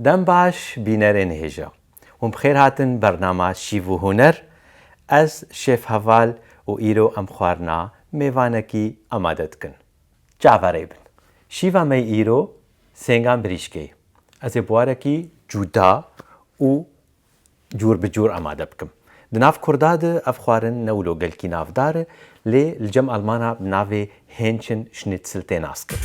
دم باش بینرین هجا و بخیر هاتن برنامه شیف و هنر از شیف هوال و ایرو ام خوارنا میوانکی آمادت کن. جاوری بن. شیفا می ایرو سنگام بریشکی. از بوارکی جودا و جور بجور آماده بکم. دناف کرداد افخارن نولو گل کی ناف داره لی الجم آلمانا بناوی هنچن شنیتسل تناسکر.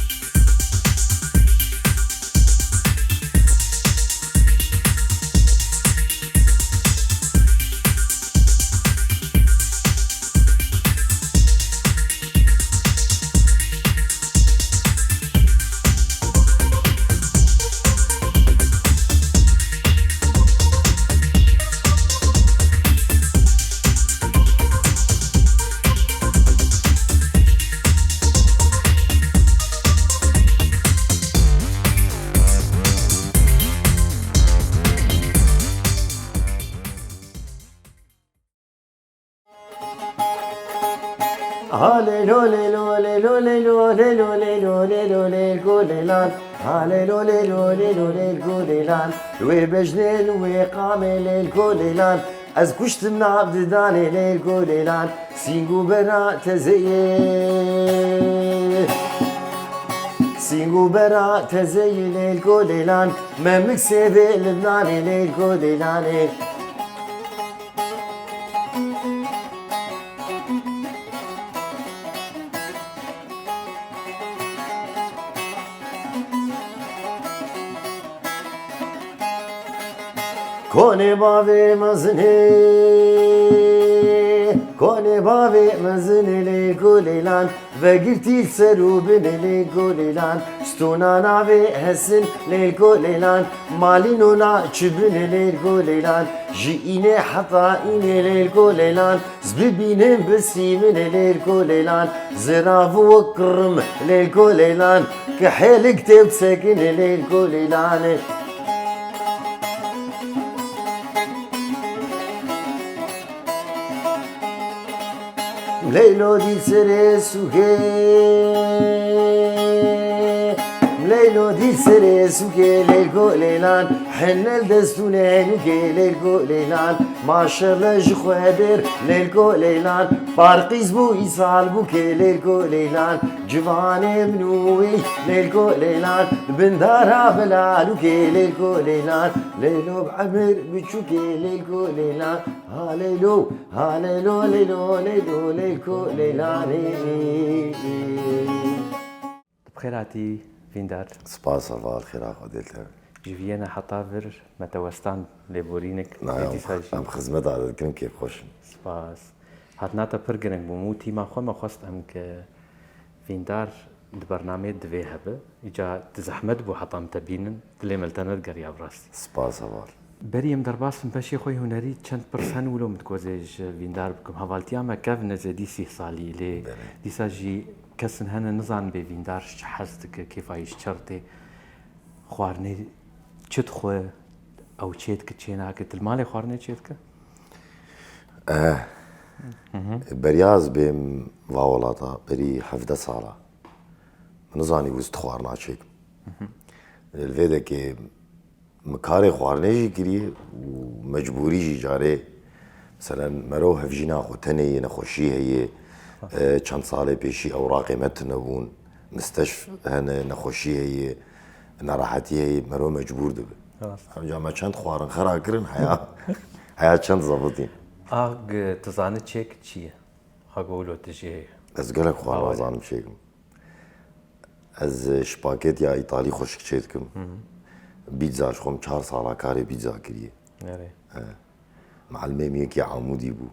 وی بجنل وی قامل الكوليلان از کشتم نابد دانه الكوليلان سینگو برا تزیل الكوليلان ممك سيبي لبنان الكوليلان کنه باوی مزنه لیکولیلان و گرتی سروبن لیکولیلان ستونا ناوی حسن لیکولیلان مالینونا چبن لیکولیلان جی اینه حتا اینه لیکولیلان زببینم بسیمن لیکولیلان زراف و کرم لیکولیلان که حیلک تب سکن لیکولیلان مليلو دي سرسوكي ليلكو ليلان حنل دستونينوكي ليلكو ليلان ما شاء الله جخو هدر ليلكو ليلان بارقيز بو إيصال بوكي ليلكو ليلان جواني منوي ليلكو ليلان بندارها بلالوكي ليلكو ليلان ليلو بعمر بتشوكي ليلكو ليلان هاليلو هاليلو ليلو ليلو ليلكو ليلاني بخيراتي فيندار سپاس الله خير خديتها جيفينا حطافر متوستان لبورينك نعم ام خدمت على كم كيف خوش سپاس هاتناتا برگرنگ بموتي ما خو ما خواست ام که فيندار برنامج دوی هبه اجا تزحمت بو حطام تبينن دلي ملتنت قريا براستي سپاس الله بريم درباس باشي خوي هنري چند پرسن ولو متكوزج فيندار بكم حوالتيا ما كاف نزدي سي صالي لي ديساجي كسن هنا نظام بفيندار حزتك كيف عايش شرطي خوارني چت او چيت كچيناك المالي خوارني چيتك برياز بهم واولاتا بري حفظ صالة نظاني وست خوارنا چيك الفيدا كي مكاري خوارني جي كري ومجبوري جي جاري مثلا مرو هفجينا خو تني نخوشي هي چند ساله پیشی اوراقی متنبون مستشفى هنا نخوشی هي نراحتی هي مرو مجبور دبه همجا ما چند خوارن خرا کرن حياة چند ضبطين تزانه چيك چیه اقولو تجي از گلک خوار نزانم چیکم از شپاکت یا ایتالی خوشک چیکم بيتزاش خوم 4 ساله کاری بيتزا کریه معلمي يكي عمودي بو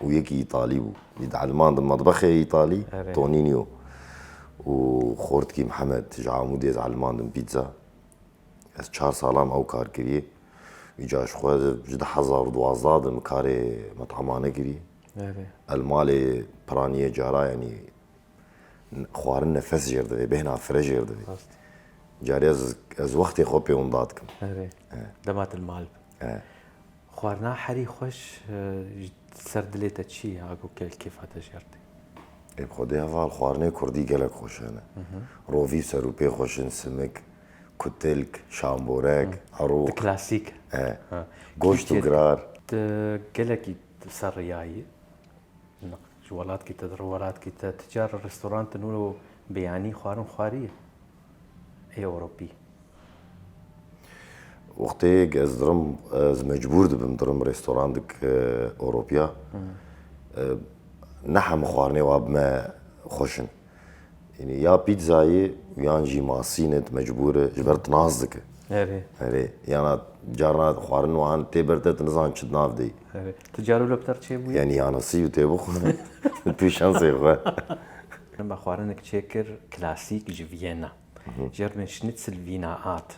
ويكي ايطالي بو يتعلمان المطبخ ايطالي تونينيو وخورتكي محمد تجا عمودي يتعلمان بيتزا از 4 سالام او كار كري يجاش خو جد حزار دوازاد مكاري مطعمانه كري المالي برانيه جارا يعني خوارن نفس جرده بهنا فرج جرده جاري از وقتي خو بيون داتكم دمات المال خوارنا حري خوش سردليتا تشي هاكو كيف هتجرتي بخودي هفال خوارني كردي قالك خوش انا روفي سروبي خوشن سمك كتلك شامبورك عروق كلاسيك گوشت و قرار قالك سرياي جوالات كي تدرورات كي تجار ريستوران تنولو بيعني خوارن خوارية اي اوروبي وقتی از درم از مجبور دبم درم رستوران دک اوروبیا نحم خوارنه واب ما خوشن يعني يا بيتزاي ويان جي ماسينت مجبوره جبرت نازدك هري يعني جارنا خوارن وان تبرت نزان چدناف دي تجارو لبتر چه بوي يعني انا سيو تبخ في شانسي خو لما خوارنك تشكر كلاسيك جي فيينا جر من شنتسل فيناات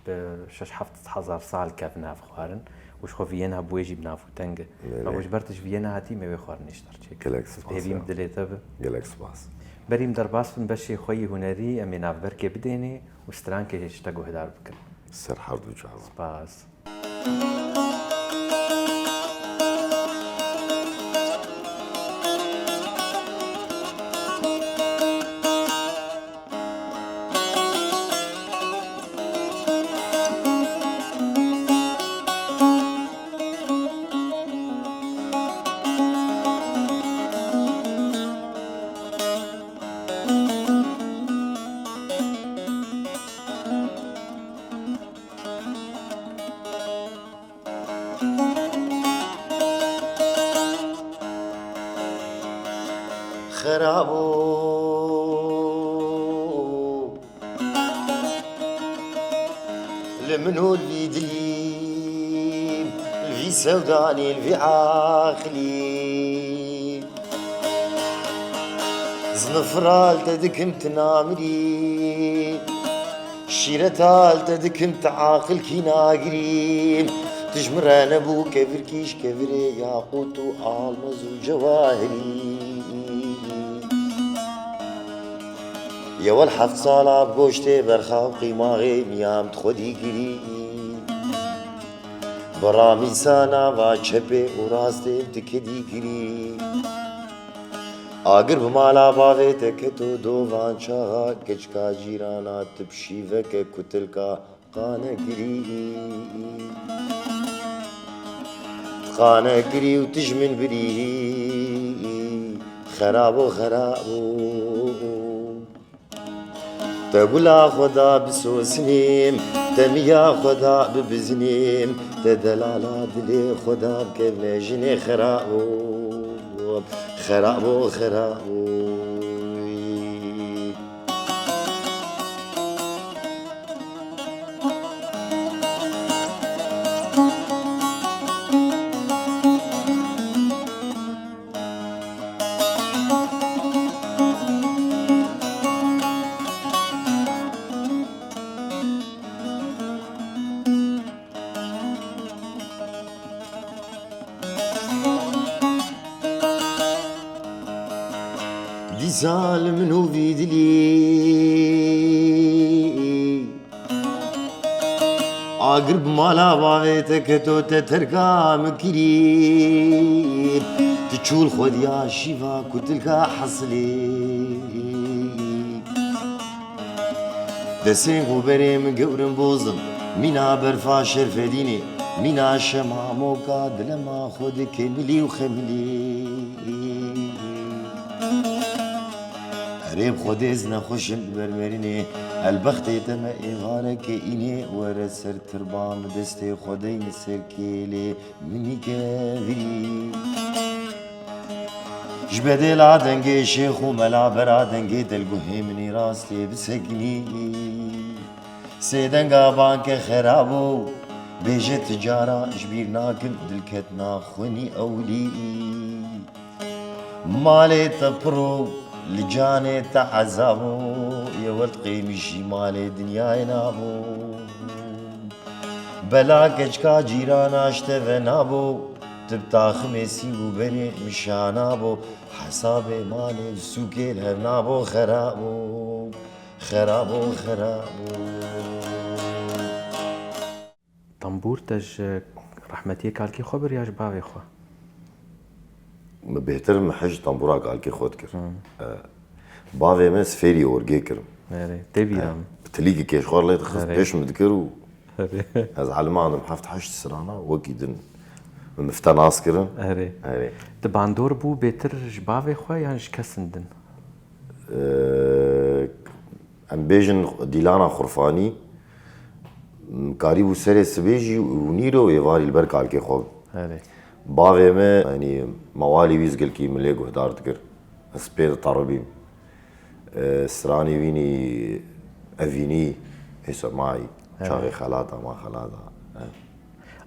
بشش حفت حزار سال كافنا خوارن وش خو فيينا بويجي بنافو تنگ ما وش برتش فيينا هاتي ما بخوارن اشتر چه جلاكس بيبيم دليتب جلاكس باس بريم درباسن بشي خوي هنري امينا بركه بديني وستران كي اشتغو هدار بكن سر حرب وجاز باس خرابو لمنو اللي دليم الفي سوداني الفي عاقلي زنفرال تدكم تنامري شيرتال تدكم تعاقل كي ناقريم تجمر انا بو كفر كيش كفري ياقوت وآلمز وجواهري يا والحفظ صالة بگوشته برخاو قیماغی میام خودی گیری برامی سانا و چپه و راسته تکدی گیری آگر بمالا باوه تکتو دو وانچا کچکا جیرانا تبشیوه که کتل کا قانه گیری قانه گیری و تجمن بری خرابو تقول خدا بسوسنيم تميا خدا ببزنيم تدلالا دلي خدا بكبنجني خرابو دي ظالم نوفي دلي عقرب مالا باويتك تو تتركا مكريب تشول خوديا شيفا كتلكا حصلي دسين غبريم قورن بوزن مينا برفا شرفديني مينا شماموكا دلما خود كملي وخملي ريب خوديزنا خوشم برمريني البختي تم إغارك إني ورسر تربام دستي خودي نسر كيلي مني كافري جبدي العدنجي شيخ وملا برادنجي دلقوهي مني راستي بسقني سيدنقا بانك خرابو بيجي تجارة جبير ناكم دلكتنا خوني أولي مالي تبرو لجاني تعذبو يا ولد قيمشي مالي دنيا ينابو بلا كجكا جيرانا اشتغنابو تبتا خميسي وبري مشانابو حسابي مالي سوكي الهرنابو خرابو طنبور تج رحمتي كالكي خبر ياش باوي خو بهتر محج طنبورا قال كي خود كر باوي من سفيري اورجي كرم تبيرم بتليقي كيش خوار لي تخص بيش مذكر هري هذا علم عندهم حفت حشت سرانا وكيدن مفتا ناس كرن هري دباندور بو بيتر جبافي خويا يعني شكسندن ام بيجن ديلانا خرفاني قريب سري سبيجي ونيرو يفاري البرك على كي خوب هري باغي ما يعني موالي ويزقل كي مليقو هدار تكر سبيد طربيم سراني ويني افيني هسه معي شاغي خلاطة ما خلاطة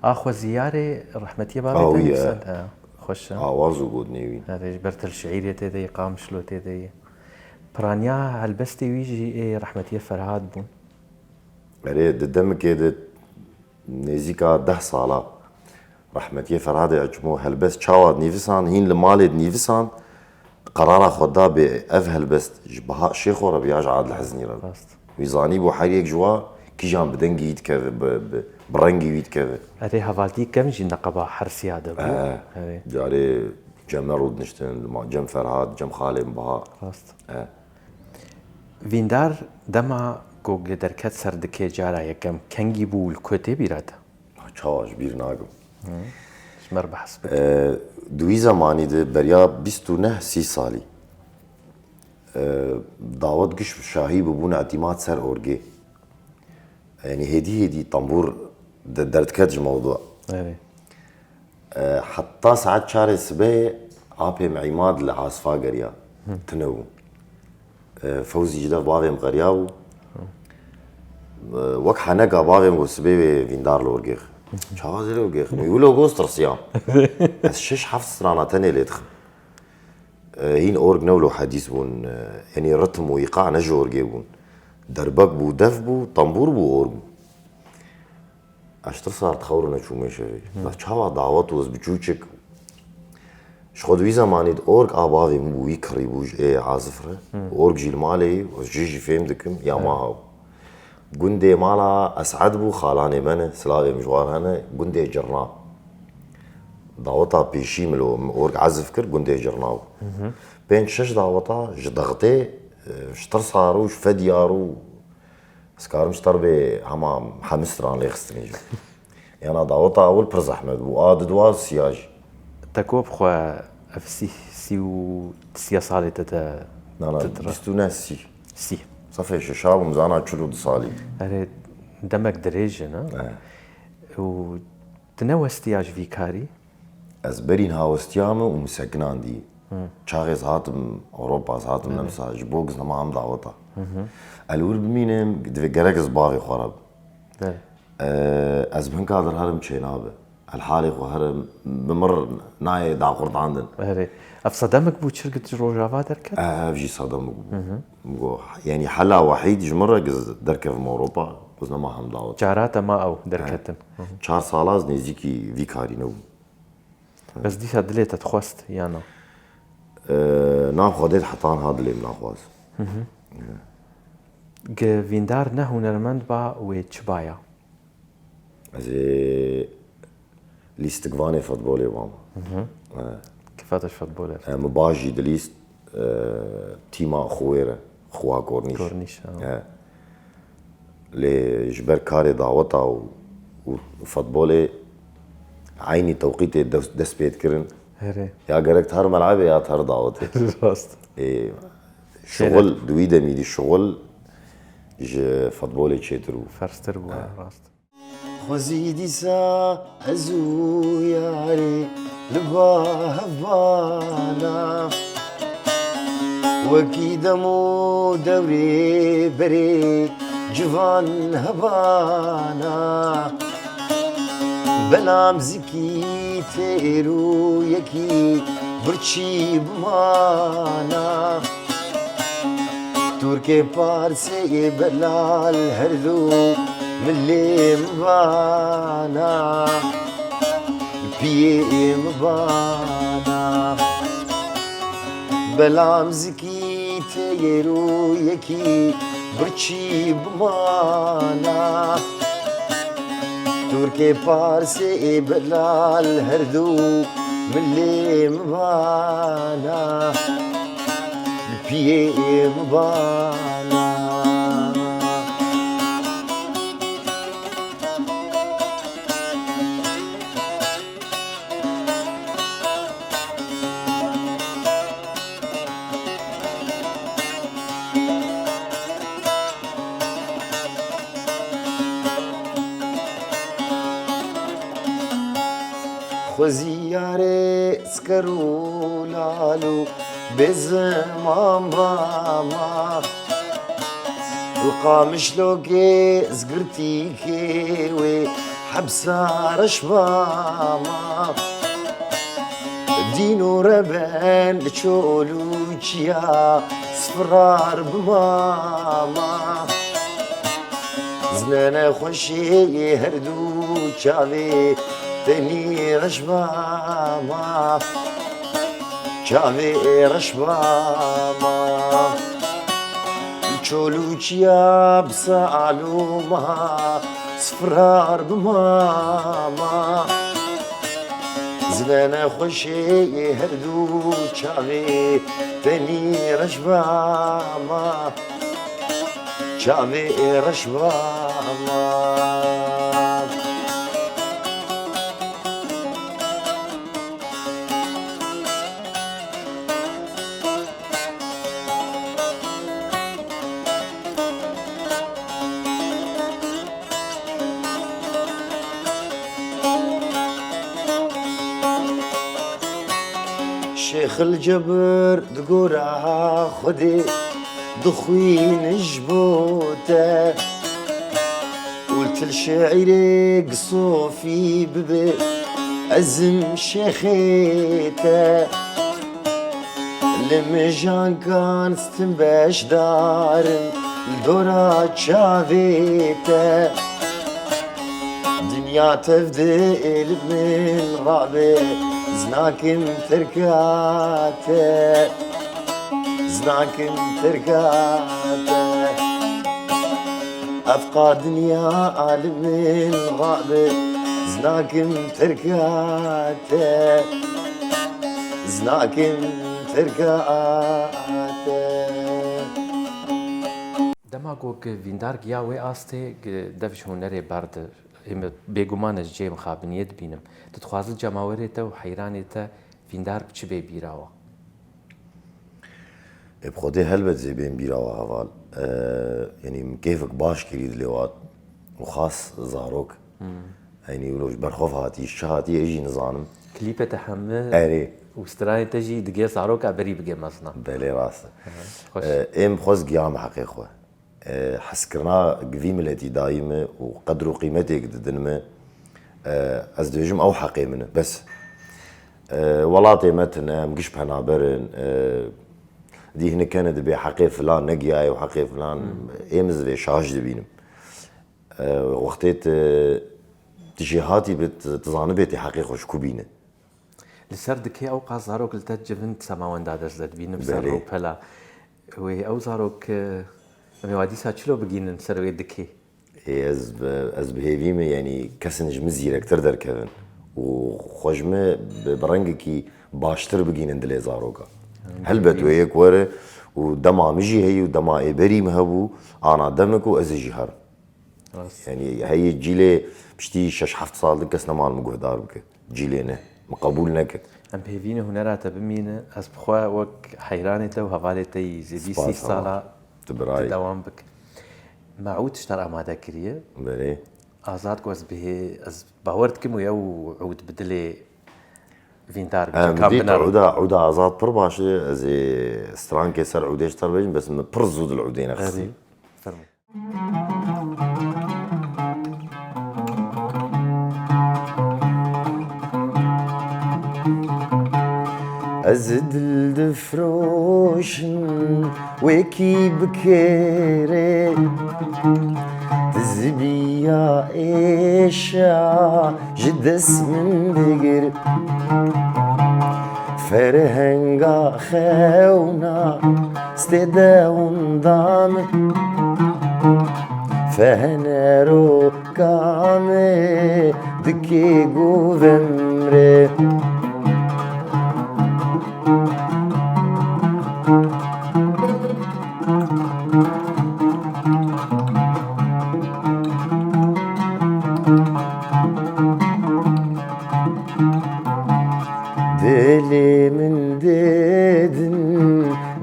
اخو زيارة رحمتي بابي ويا خوش وازو بود نيوين هذا جبرت الشعير يتدي قام شلو تدي برانيا هالبستي ويجي رحمتي فرهاد بون اريد دم كده نزيكا 10 صالة رحمتي فرهاد يعجمو هالبست شاواد نيفسان هين لمالد نيفسان قرار خدا بأف هالبست جبها شيخ وربياج عاد الحزني رب ويزاني بو حريق جوا كي جان بدنجي يتكذب برنجي يتكذب هذه هفالتي كم جي نقبا حرسي هذا هذه جاري جم رود نشتن جم فرهاد جم خالي بها راست ویندار دما گوگل درکت سر دکه جارا یکم کنگی بول کوتی بیراده چاوش بیر ناگم شمر بحث بك دوی زمانی ده بریا 29 سالی دعوت قش شاهي ببون اعتماد سر اورجي يعني هدي طنبور درت كاتج موضوع حتى ساعات شهر السباع عابي معيماد لعاصفا قريا تنو فوزي جدا بابي مقرياو وك حنقا بابي مقصبي فيندار لورجيخ شاوز لورجيخ يقولوا غوستر صيام بس شش حفظ سرانا تاني ليدخل هين اورج نولو حديث بون يعني رتم ويقع نجو اورجي بون دربك بو دف بو طنبور بو اورج اشتر صار تخورنا شو ماشي بس شاوا دعوات وز بجوجك شخد ويزا مانيد اورج اباوي مو يكري بوج عازفره اورج جيل مالي وجيجي فهم دكم يا ما هاو قندي مالا اسعد بو خالاني من سلاوي مجوار هنا قندي جرنا دعوتا بيشي ملو اورج عزف كر قندي جرناو بين شش دعوتا جدغتي شتر صارو شفديارو سكارم شتر بي هما حمستران ليخستني جو يعني دعوتا اول برز احمد وآد دواز سياج تكوب خوا افسي سيو تسيا صالي تتا لا بستونا سي صافي شاب ومزانا تشلو صالي هذا دمك دريجة و تنوستياج فيكاري از برين هاوستيامه ومسكنان دي شاغز هاتم اوروبا هاتم نمسا جبوكس نما هم دعوتا الور بمينم دفي جركز باغي خراب از بن كادر هرم تشينابه الحالق وهرم بمر ناي دع قرط عندن افصدمك بو شركة روجافا دركت؟ افجي صدمك بو يعني حلا وحيد جمرة دركه في اوروبا قزنا ما هم دعوت جاراتا ما او دركتن 4 سالاز نزيكي فيكاري نو بس دي دليت تخوست يانا نام خديت حطان هذا اللي مناخواز فيندار نهو نرمند با ويتشبايا زي ليست قواني فوتبولي وام كيفاتش فوتبولر مباجي دليست تيما خويره خوا كورنيش لي جبر كاري دعوتا وفوتبولي عيني توقيتي دس بيت كرن يا قرقت هر ملعبي يا هر دعوتي راست شغل دويدا ميدي الشغل فوتبولي تشيترو فرستر بو راست خوزيدي سا ازو ياري لبا هفانا وكيدمو دوري بري جوان هبانا بلام زكي تيرو يكي برچي بمانا تركي بارسي بلال هردو ملي مبانا بيه مبانا بلام زكي تيرو يكي برچي بمانا تركي بارسي بلال هردو ملي مبانا پیم بانا خوزیاره سکرو لالو بزمام باما القامش لوكي زقرتي كيوي حبسارش باما دينو ربان لتشولوشيا صفرار بماما زنانا خوشي هردو شافي تني رشباما شافي رشباما چولوچیا بسالوما صفرار بماما زنانا خوشي هردو چاوي تني رشباما چاوي رشباما شيخ الجبر دقورها خدي دخوين جبوته قلت الشعري قصوفي ببي أزم شيخيته المجان كان ستنباش دارن الدورة شافيته دنيا تفديل من رابي زناكم تركاته زناكم تركاته أفقى دنيا عالم الغابة زناكم تركاته زناكم تركاته دماغوك فيندار جياوي آستي دفش هنري بارد هم بێگومانە جێم خابنیت بینم دەتخوازت جەماوەرێتە و حەیرانێتە فیندار بچ بێ بیراوە بخۆدێ هەلبەت زێ بێن بیراوە هەواڵ ینی کەیفک باش کرید لێوات و خاص زارۆک ینی ولۆژ بەرخۆف هاتی شە هاتی ئەژی نزانم کلیپەتە هەمە ئەرێ وسترانێتەژی دگێ زارۆکە بەری بگێ مەزنا بەلێ ڕاستە ئێم خۆز گیامە حەقێخۆ حسکردنا گڤی ملەتی دایمە و قەدر و قیمەتێک ددنمە ئەس دێژم ئەو حەقێ منە بەس وڵاتێ مەتنە ئەم گشت پەنابەرن دیهنەکەنە دەبێ حەقێ فلان نەگیایە و حەقێ فلان ئێمە زێ شاش دەبینم وەختێت تژێ هاتی تزانە بێتی حەقێ خۆشکو بینە لەسەر دکێ ئەو قاز زارۆک لە تەجبن سەماوەندا دەست دەبینم سەر و پەلا وێ ئەو زارۆک ئەمێوادی ساچلۆ بگینن سەروێ دکێ ئەس بهێویمە ینی کەسنجمە زیرەکتر دەرکەون و خۆشمە بڕەنگێکی باشتر بگینن دلێ زارۆکە هەلبەت وەیەک وەرە و دەما مژی هەیە و دەما ئێبەریم هەبوو ئانا دەمک و ئەزژی هەر ینی هەیە جیلێ پشتی 6-7 ساڵ کەس نەمانمە گۆدار بکە جیلێنە مقبول نەکرد ئەم پێوینە هونەراتە بمینە ئەس بخوا وەک حەیرانێتە و هەواڵێتەی زێدی 30 ساڵە دەوام بک مەعود شتار ئامادە کردیە بەێ ئازاد گۆز بهێ ئەس باوەردکم و ئەو عود بدلێ ڤیندار عودا ئازاد پڕ باشە ئەزێ سترانکێ سەر عودێش تەڕبێژم بەس پڕ زوو دڵ عودێنە خزی ئەز دل دفرۆشم وێکی بکێرێ تزبیە ئێشە ji dest min bigir ferhenga xewna stêde hûnda min fenero kamê dikê govemrê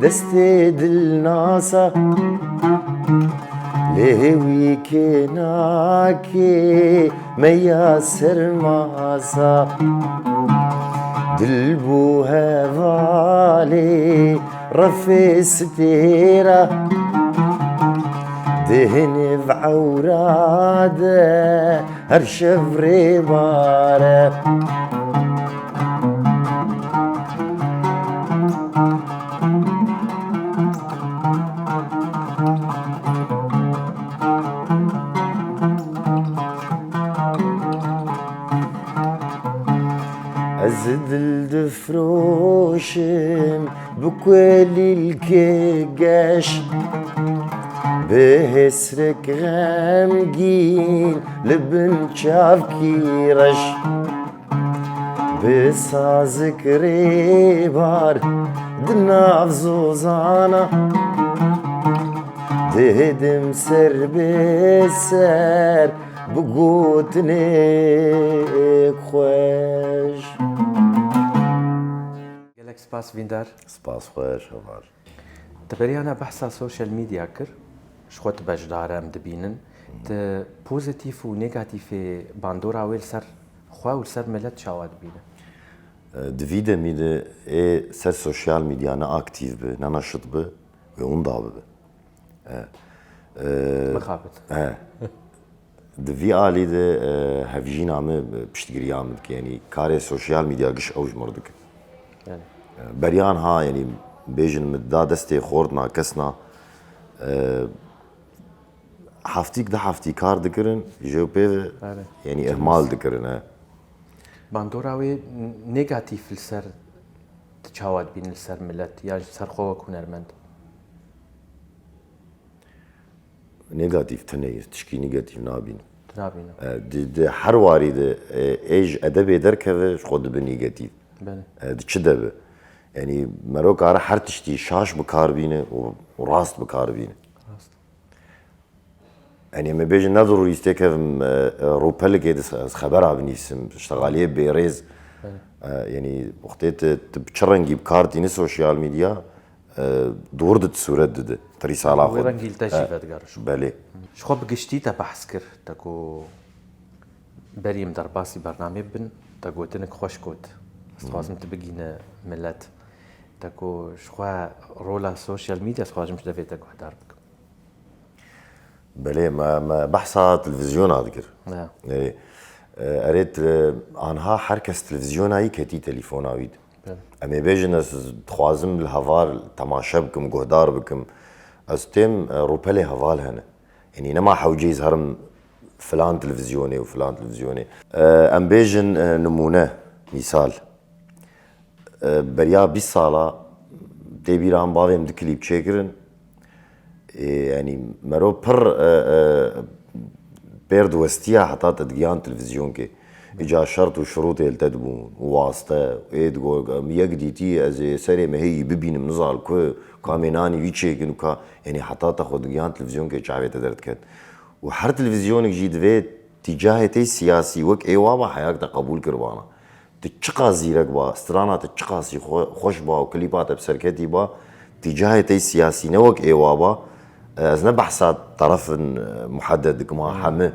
دستي دل ناسا لهوي كناكي ميا سرماسا دل بو هوالي رفي ستيرة دهني بعوراده هرشفري باره أزد الدفروشم بكل الكيقاش بهسرك غامقين لبن شاف كيرش بسازك ريبار دناف زوزانا دهدم سر بسر بقوتنك خوش گلک سپاس ویندار سپاس خوش هوار تبریانا بحثا سوشال میدیا کر شخوت بجدارم دبینن ت پوزیتیف و نگاتیف باندورا ویل سر خوا و سر ملت شاواد بینه Divide mide ser sosyal medyana aktif be, nanaşıt be ve onda be. مخابط Divi ali de hevjina me piştgiriyam ki yani kare sosyal medya giş avj mordik. yani Beryan ha yani bejin midda deste xordna kesna haftik da hafti kar dikirin jeupe yani ihmal dikirin ha. باندورا وی نگاتیف لسر تشاواد بین لسر ملت یا سر خوا هنرمند Negatif teneyiz, tişki negatif nabin. نابینه De her vari de ej edeb ederke ve xod be negatif. بله De çi de be. Yani merok ara her tişti şaş bikar bine o rast bikar bine. راست Yani me bejin ne ضروري istekevim ropelik edis haber abinisim iştagaliye berez. Yani وقتی تبچرنگی بکار دینی سوشیال میدیا دور دت صورت دده تریسالا خود. ويرنجيل تجربة تقارش بله. شخو بقشتي تا بحث كر تاكو بريم درباسي برنامج بن تاكو تنك خوش كوت استخوازم تبقينا ملت تاكو شخوا رولا سوشيال ميديا استخوازم مش دافي تاكو هدار بك بله ما بحثا تلفزيون اذكر. نعم اريد انها حركه تلفزيون هاي كتي تليفون اويد. اما بيجن تخوازم الهفار تماشا بكم قهدار بكم استم روبلي هفال هنا يعني نما حوجيز هرم فلان تلفزيوني وفلان تلفزيوني ام بيجن نمونه مثال بريا 20 ساله دبيران باويم دكليب تشيكرن يعني مرو بر بيرد وستيا حتى تدقيان تلفزيون كي اجا شرط وشروط يلتدبون وواسطه ايدغو يقديتي از سري ما هي ببين منزال كو كاميناني ويتشيكن كا يعني حتى تاخذ دقيان تلفزيون كي شعبي تدرت كت وحر تلفزيون جيد في تجاهتي سياسي وك اي وابا حياك قبول كربانا تشقا زيرك با استرانا تشقاسي خوش با وكليبات بسركتي با تجاهتي سياسي نوك اي وابا از نبحثات طرف محدد كما حمه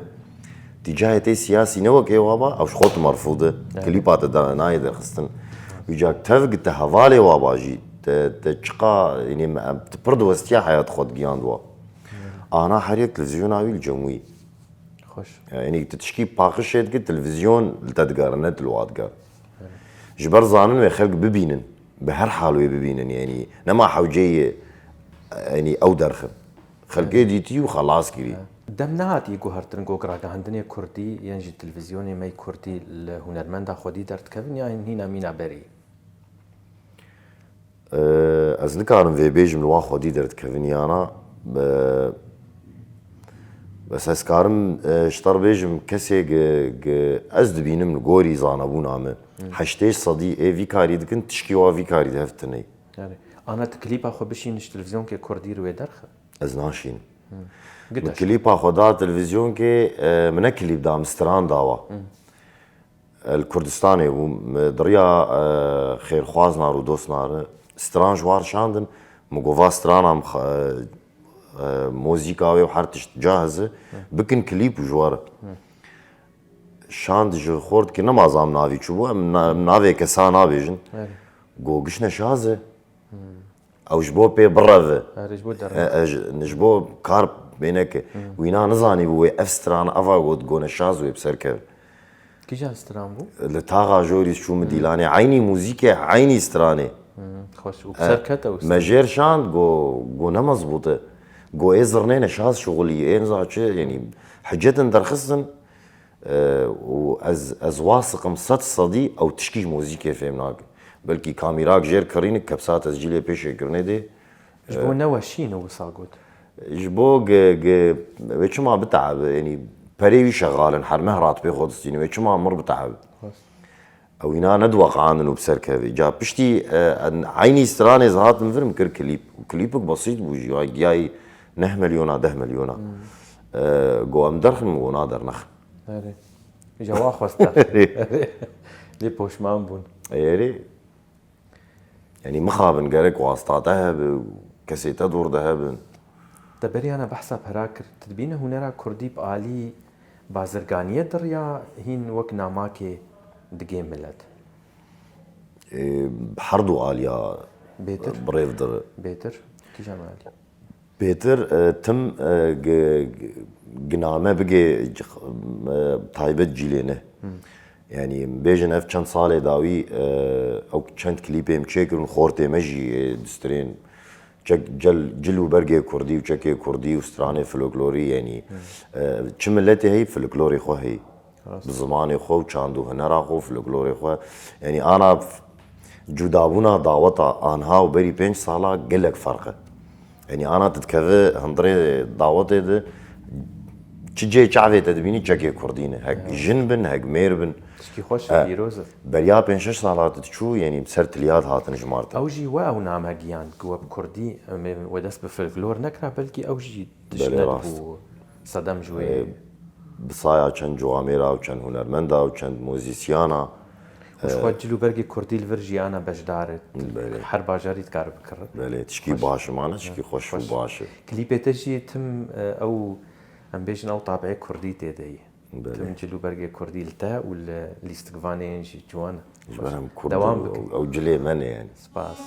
تجاهتي سياسي نوك اي وابا او شخوت مرفوضه كليبات نايد خصن ويجاك تفق تهفالي وابا جي تشقا يعني تبرد وستيا حياه خود جياندوا انا حريك تلفزيوناوي الجموي خوش يعني تشكي باقش يدك التلفزيون لتدقارنت الوادقار جبر زانن خلق ببينن بهر حال ببينن يعني نما حوجي يعني او درخم خلقي ديتي وخلاص كري دم نهاتي هرتن قوكراكا هندنيا كردي ينجي التلفزيوني ماي كردي الهنرمندا خودي درت كفن يعني هنا مينا بري از نكارم في بيج من واخو دي درت كفنيانا بس از كارم شطر بيجم كسي از دبينم غوري زانبون عامه حشتيش صدي اي في كاري دكن تشكي وا في كاري دهفتني يعني انا تكليب اخو بشينش تلفزيون كي كردي روي درخه از ناشين قداش كليب اخو دا تلفزيون كي من كليب دا مستران داوا الكردستاني دريا خير خوازنا رو دوسنا ستران جوار شاندن مقوفا سترانا موزيكاوي وحرتش جاهزة بكن كليب وجوارة شاند جو خورد كي نمازام نافي تشوبو نافي كسانا بيجن جو قشنا شازة او جبو بي برافة رجبو در نجبو كارب بينك وينا نزاني بو اف سترانا افا قد قونا شازوي بسركب كي جا ستران بو لتاغا جوري شو مديلاني عيني موزيكا عيني ستراني خوش وبسركت او مجير شاند جو نمزبوطه جو ازرنين شاز شغلي انزا يعني حجة درخصن واز واثق مصد صدي او تشكيج موزيكا فهمناك بلكي كاميراك جير كرينك كبسات تسجيلي بيش كرني دي جبو نواشين وصاقود جبو ويشما بتعب يعني بريوي شغال حر مهرات بيخود ستيني ويشما مر بتعب او هنا ندوق عنه بسركبي جاب بشتي عيني ستراني زهات من فيلم كر كليبك بسيط بوجي جاي 9 مليون 10 مليون جو ام درخن ونادر نخ هري جوا خوستا لي بوش مامبون ايري يعني مخابن قالك واسطاتها كسيتا دور ذهب تبري انا بحسب هراكر تدبينا هنرا كردي بآلي بازرگانية در يا هين وك ناماكي دقيم ملت بحردو آليا بيتر بريف در بيتر كي جمالي بيتر تم قنامه بقي طايبت جيلينه يعني بيجن اف چند ساله داوي او چند كليبيم تشيكرون خورتي مجي دسترين جلو برقي كردي وشكي كردي وستراني فلكلوري يعني تشملتي هي فلكلوري خو هي بزماني خو چاندو هنرا خو فلكلوري خو يعني انا جدابونا دعوتا انها وبري 5 ساله قلك فرقه يعني انا تتكذا هندري دعوتي ده تجي شعبي تدبيني تشكي كردينه هك جنبن هك ميربن تشكي خوش بيروزة بريا 5 6 سالات تشو يعني بسرت الياد هاتن جمارته اوجي واو نام هجيان قوة بكردي ودس بفلكلور نكره بلكي اوجي تشند بو صدم جوي بصايا چند جواميرا وچند هنرمندا وچند موزيسيانا وش خود جلو برقي كردي الفرجيانا بجدارت حر باجاري تكار بكر بله تشكي باش معنا تشكي خوش باش كليبي تجي تم او ام بيجن او طابعي كردي تيدي تم جلو برقي كردي التا واللي استقفاني جي جوانا جبرهم كردي او جلي من يعني سباس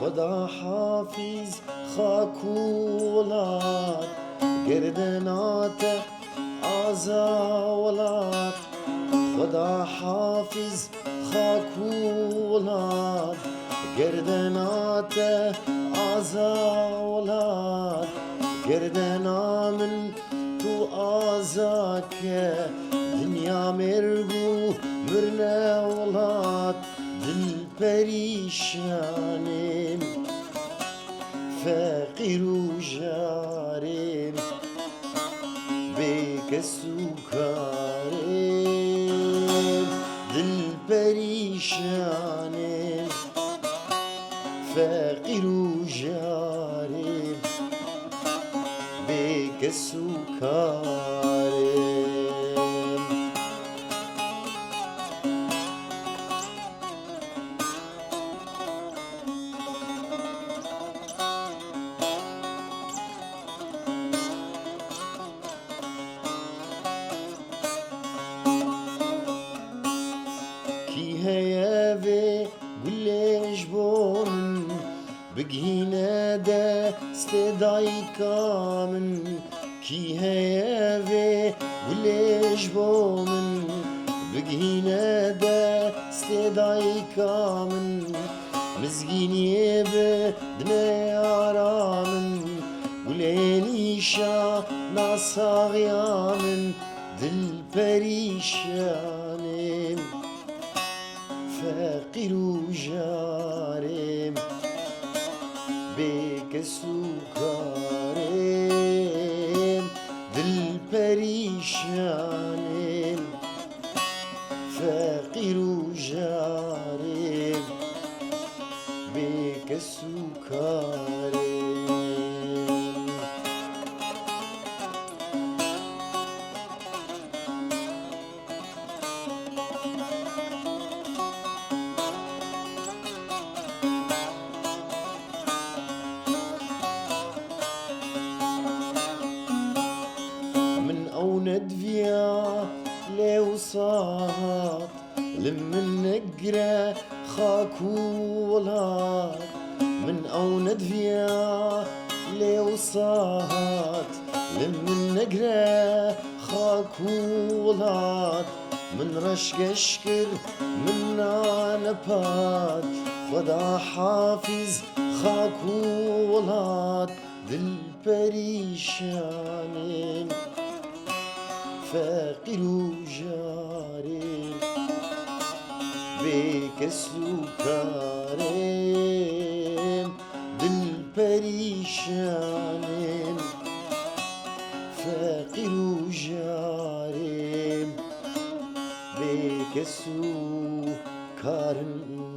خدا حافظ خاكولات قردنات عزاولات خدا حافظ خاكولات قردنات عزاولات قردنا من تو آزاك دنيا مرقو مرنا ولات دل پریشانیم فقیر و جاریم بکس و کاریم دل پریشانیم فقیر و جاریم بکس و کاریم بقينا دا استدايكا من كي هيافي وليش بومن بقينا دا استدايكا من مزقيني بدنا عرامن ولينيشا ناصاغيا من دل بريشانين فقير وجارم بكس وكارم دل بريشانين فقير وجارم بكس وكارم ندفيا لو صاهات لمن نقرا خاكولات من أو ندفيا لو صاهات لمن نقرا خاكولات من رشق اشكر من نبات خدا حافظ خاكولات دل پریشانیم فقیر و جاریم بکس و کاریم دل پریشانیم فقیر و جاریم بکس و کاریم